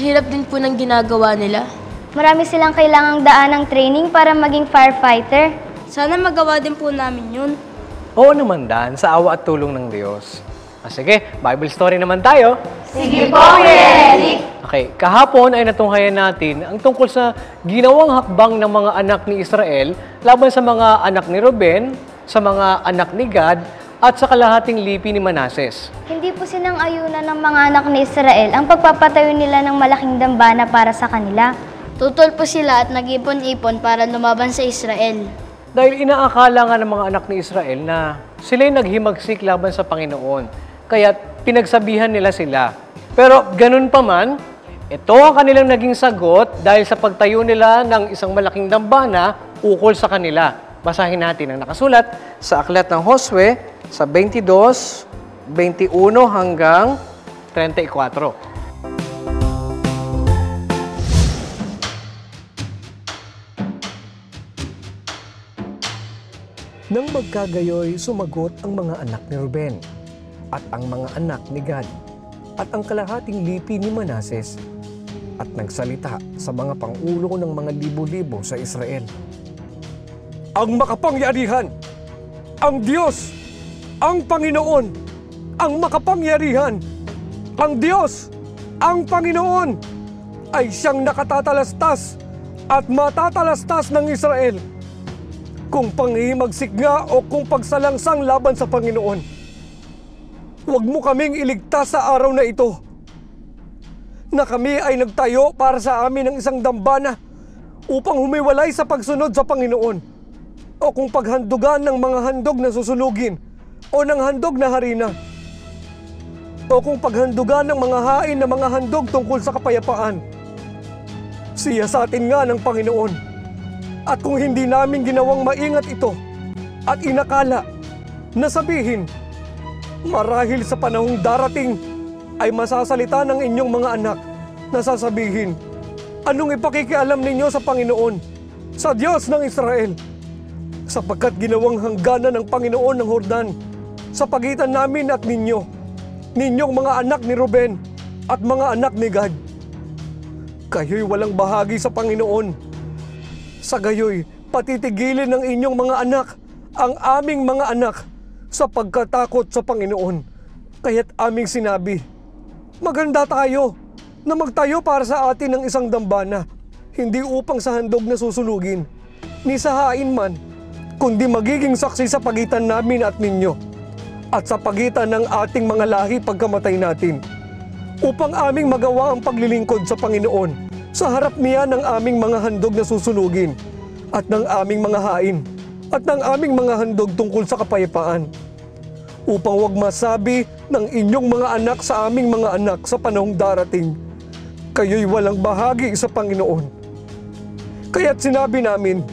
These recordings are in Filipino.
hirap din po ng ginagawa nila. Marami silang kailangang daan ng training para maging firefighter. Sana magawa din po namin yun. Oo naman, Dan, sa awa at tulong ng Diyos. Sige, Bible story naman tayo. Sige po, Eric! Okay, kahapon ay natunghayan natin ang tungkol sa ginawang hakbang ng mga anak ni Israel laban sa mga anak ni Ruben, sa mga anak ni Gad, at sa kalahating lipi ni Manases. Hindi po sinang-ayunan ng mga anak ni Israel ang pagpapatayo nila ng malaking dambana para sa kanila. Tutol po sila at nag-ipon-ipon para lumaban sa Israel. Dahil inaakala nga ng mga anak ni Israel na sila'y naghimagsik laban sa Panginoon. Kaya pinagsabihan nila sila. Pero ganun pa man, ito ang kanilang naging sagot dahil sa pagtayo nila ng isang malaking dambana ukol sa kanila. Basahin natin ang nakasulat sa aklat ng Josue sa 22, 21 hanggang 34. Nang magkagayoy, sumagot ang mga anak ni Ruben at ang mga anak ni Gad at ang kalahating lipi ni Manases at nagsalita sa mga pangulo ng mga libo-libo sa Israel. Ang makapangyarihan, ang Diyos, ang Panginoon, ang makapangyarihan, ang Diyos, ang Panginoon ay siyang nakatatalastas at matatalastas ng Israel. Kung panghihimagsik nga o kung pagsalangsang laban sa Panginoon, huwag mo kaming iligtas sa araw na ito, na kami ay nagtayo para sa amin ng isang dambana upang humiwalay sa pagsunod sa Panginoon, o kung paghandugan ng mga handog na susunugin o ng handog na harina, o kung paghandugan ng mga hain na mga handog tungkol sa kapayapaan. Siya sa atin nga ng Panginoon. At kung hindi namin ginawang maingat ito at inakala na sabihin, marahil sa panahong darating ay masasalita ng inyong mga anak na sasabihin, anong ipakikialam ninyo sa Panginoon, sa Diyos ng Israel? Sapagkat ginawang hangganan ng Panginoon ng Jordan sa pagitan namin at ninyo, ninyong mga anak ni Ruben at mga anak ni Gad. Kayo'y walang bahagi sa Panginoon. Sa gayoy, patitigilin ng inyong mga anak ang aming mga anak sa pagkatakot sa Panginoon. Kaya't aming sinabi, maganda tayo na magtayo para sa atin ng isang dambana, hindi upang sa handog na susunugin, ni sa hain man, kundi magiging saksi sa pagitan namin at ninyo, at sa pagitan ng ating mga lahi pagkamatay natin, upang aming magawa ang paglilingkod sa Panginoon sa harap niya ng aming mga handog na susunugin, at ng aming mga hain, at ng aming mga handog tungkol sa kapayapaan, upang wag masabi ng inyong mga anak sa aming mga anak sa panahong darating, kayo'y walang bahagi sa Panginoon. Kaya't sinabi namin,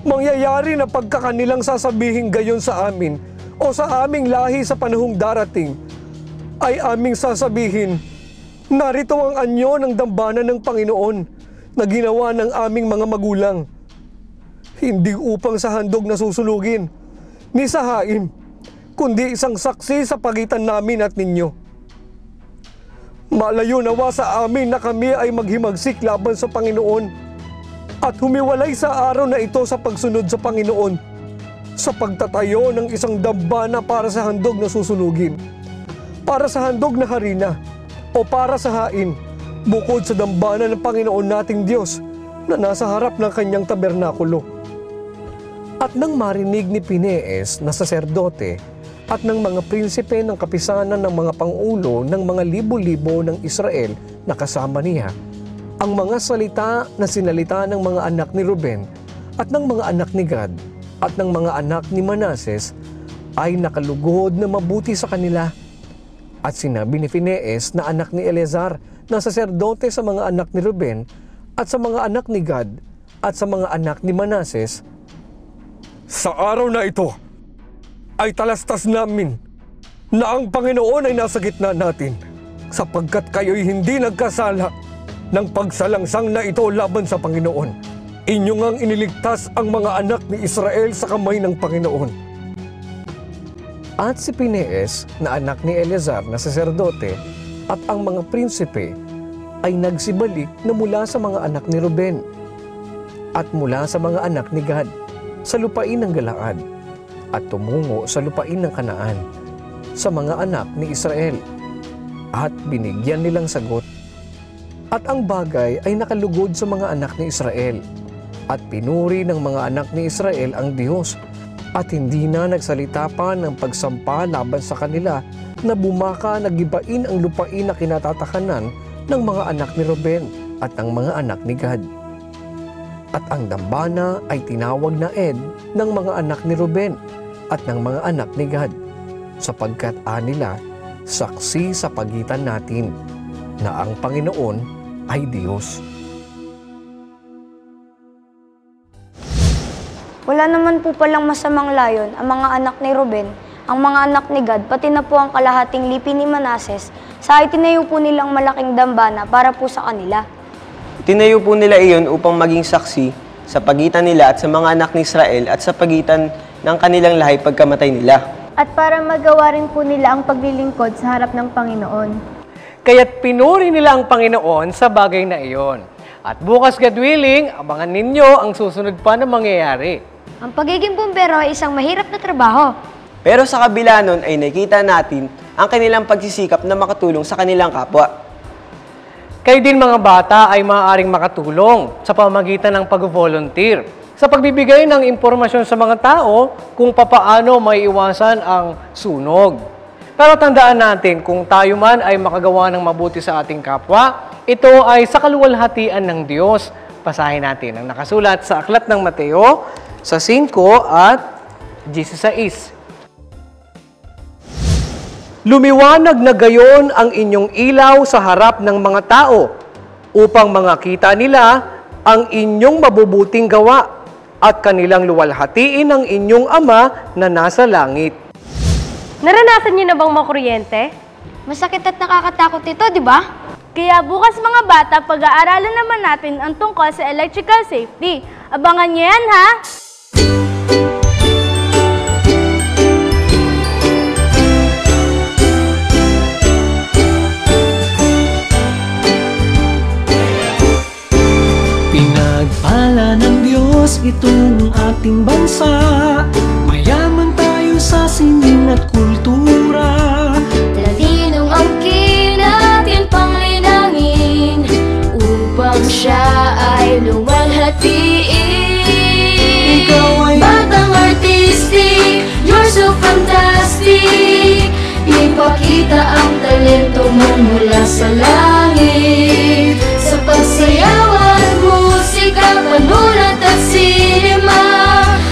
mangyayari na pagkakanilang sasabihin gayon sa amin o sa aming lahi sa panahong darating, ay aming sasabihin, narito ang anyo ng dambana ng Panginoon na ginawa ng aming mga magulang, hindi upang sa handog na susunugin, ni sa hain, kundi isang saksi sa pagitan namin at ninyo. Malayo nawa sa amin na kami ay maghimagsik laban sa Panginoon at humiwalay sa araw na ito sa pagsunod sa Panginoon sa pagtatayo ng isang dambana para sa handog na susunugin, para sa handog na harina, o para sa hain, bukod sa dambana ng Panginoon nating Diyos na nasa harap ng kanyang tabernakulo. At nang marinig ni Pinees na saserdote at ng mga prinsipe ng kapisanan ng mga pangulo ng mga libo-libo ng Israel na kasama niya, ang mga salita na sinalita ng mga anak ni Ruben at ng mga anak ni Gad at ng mga anak ni Manases ay nakalugod na mabuti sa kanila. At sinabi ni Finees na anak ni Eleazar na saserdote sa mga anak ni Ruben at sa mga anak ni Gad at sa mga anak ni Manases, sa araw na ito ay talastas namin na ang Panginoon ay nasa gitna natin, sapagkat kayo'y hindi nagkasala ng pagsalangsang na ito laban sa Panginoon. Inyo ngang iniligtas ang mga anak ni Israel sa kamay ng Panginoon. At si Pinees na anak ni Eleazar na saserdote at ang mga prinsipe ay nagsibalik na mula sa mga anak ni Ruben at mula sa mga anak ni Gad sa lupain ng Galaad at tumungo sa lupain ng Kanaan sa mga anak ni Israel at binigyan nilang sagot. At ang bagay ay nakalugod sa mga anak ni Israel at pinuri ng mga anak ni Israel ang Diyos at hindi na nagsalita pa ng pagsampa laban sa kanila na bumaka na gibain ang lupain na kinatatakanan ng mga anak ni Ruben at ng mga anak ni Gad. At ang dambana ay tinawag na Ed ng mga anak ni Ruben at ng mga anak ni Gad, sapagkat anila saksi sa pagitan natin na ang Panginoon ay Diyos. Wala naman po palang masamang layon ang mga anak ni Ruben, ang mga anak ni Gad, pati na po ang kalahating lipi ni Manases, sa itinayo po nilang malaking dambana para po sa kanila. Tinayo po nila iyon upang maging saksi sa pagitan nila at sa mga anak ni Israel at sa pagitan ng kanilang lahi pagkamatay nila. At para magawa rin po nila ang paglilingkod sa harap ng Panginoon. Kaya't pinuri nila ang Panginoon sa bagay na iyon. At bukas, God willing, abangan ninyo ang susunod pa na mangyayari. Ang pagiging bumbero ay isang mahirap na trabaho. Pero sa kabila nun ay nakita natin ang kanilang pagsisikap na makatulong sa kanilang kapwa. Kayo din mga bata ay maaaring makatulong sa pamagitan ng pag-volunteer sa pagbibigay ng impormasyon sa mga tao kung papaano may iwasan ang sunog. Pero tandaan natin, kung tayo man ay makagawa ng mabuti sa ating kapwa, ito ay sa kaluwalhatian ng Diyos. Basahin natin ang nakasulat sa Aklat ng Mateo sa 5 at 16. Lumiwanag na gayon ang inyong ilaw sa harap ng mga tao upang makita nila ang inyong mabubuting gawa at kanilang luwalhatiin ang inyong Ama na nasa langit. Naranasan niyo na bang makuryente? Masakit at nakakatakot ito, di ba? Kaya bukas mga bata, pag-aaralan naman natin ang tungkol sa electrical safety. Abangan niyo yan, ha? Pinagpala ng Diyos itong ating bansa, mayaman tayo sa sining at kultura. Talinong angkin natin panglinangin upang siya ay luwalhatiin. Ikaw ay batang artistic, you're so fantastic. Ipakita ang talento mo mula sa langit, sa pagsayaw at musika, panulat at sinema,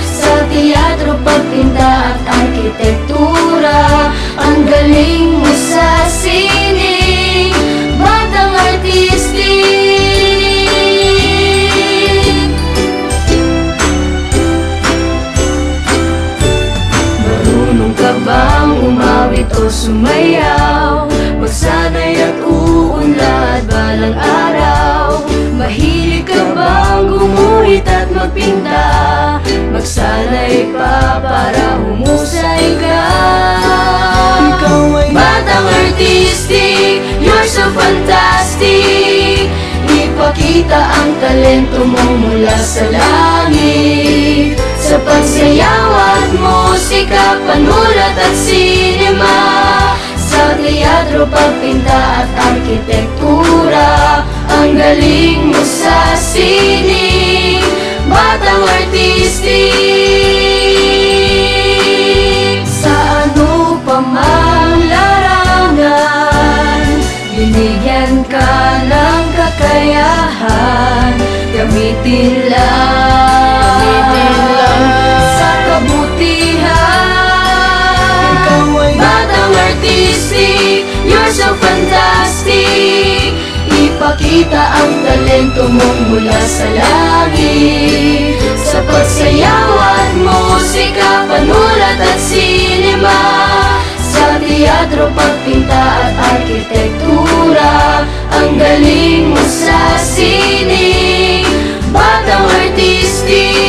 sa teatro, pagpinta at arkitektura. Ang galing mo sa sining, batang artistic. Marunong ka bang umawit o sumayaw? Magsanay at uunlad balang araw. Mahilig ka bang gumuhit at magpinta? Magsanay pa para humusay ka. ikaw ay Batang artistic, you're so fantastic. Ipakita ang talento mo mula sa langit, sa pagsayaw at musika, panulat at sinema, sa teatro, pagpinta at arkitektura. Ang galing mo sa sining, batang artistic. Sa ano pa mang larangan, binigyan ka ng kakayahan. Gamitin lang sa kabutihan. ikaw ay Batang artistic, you're so fantastic. Ipakita ang talento mo mula sa langit, sa pagsayaw at musika, panulat at sinema, sa teatro, pagpinta at arkitektura. Ang galing mo sa sining, batang artistic.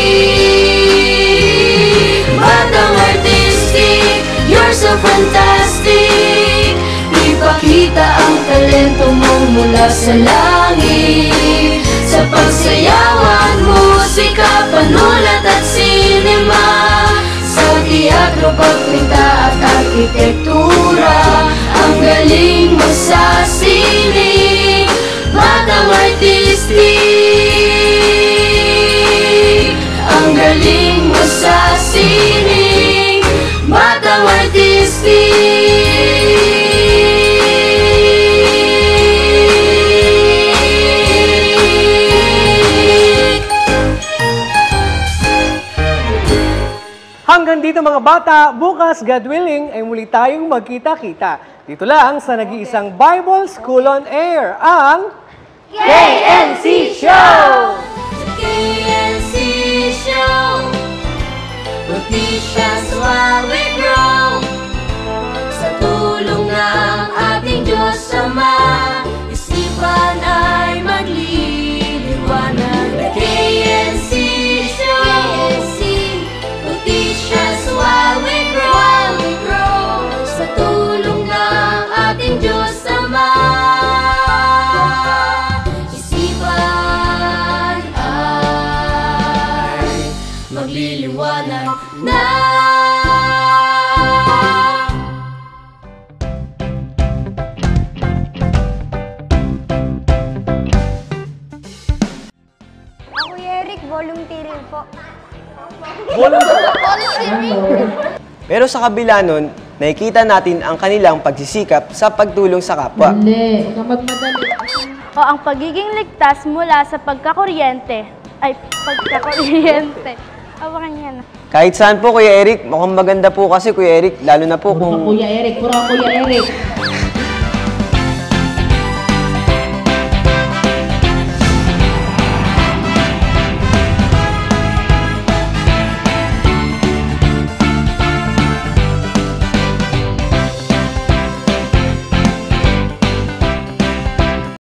Batang artistic, you're so fantastic. Ipakita ang talento mo mula sa langit. Sa pagsayawan, musika, panulat at sinema, sa teatro, pagpinta at arkitektura, ang galing mo sa sining, batang artistic. Ang galing mo sa sining, batang artistic. Hanggang dito mga bata, bukas, God willing, ay muli tayong magkita-kita. Dito lang sa nag-iisang Bible School on Air, ang KNC Show! The KNC Show, Noticias while we grow. Sa tulong ng ating Diyos Ama, isipan ay magliliwanag. The KNC Show, Noticias while we grow. Sa tulong ng ating Diyos Ama, isipan ay magliliwanag na. Ako, Eric, volunteering po. Pero sa kabila nun, nakikita natin ang kanilang pagsisikap sa pagtulong sa kapwa. O ang pagiging ligtas mula sa pagkakuryente. Awakan niya na. Kahit saan po, Kuya Eric, mukhang maganda po kasi, Kuya Eric, lalo na po kung... Kuya Eric, pura Kuya Eric.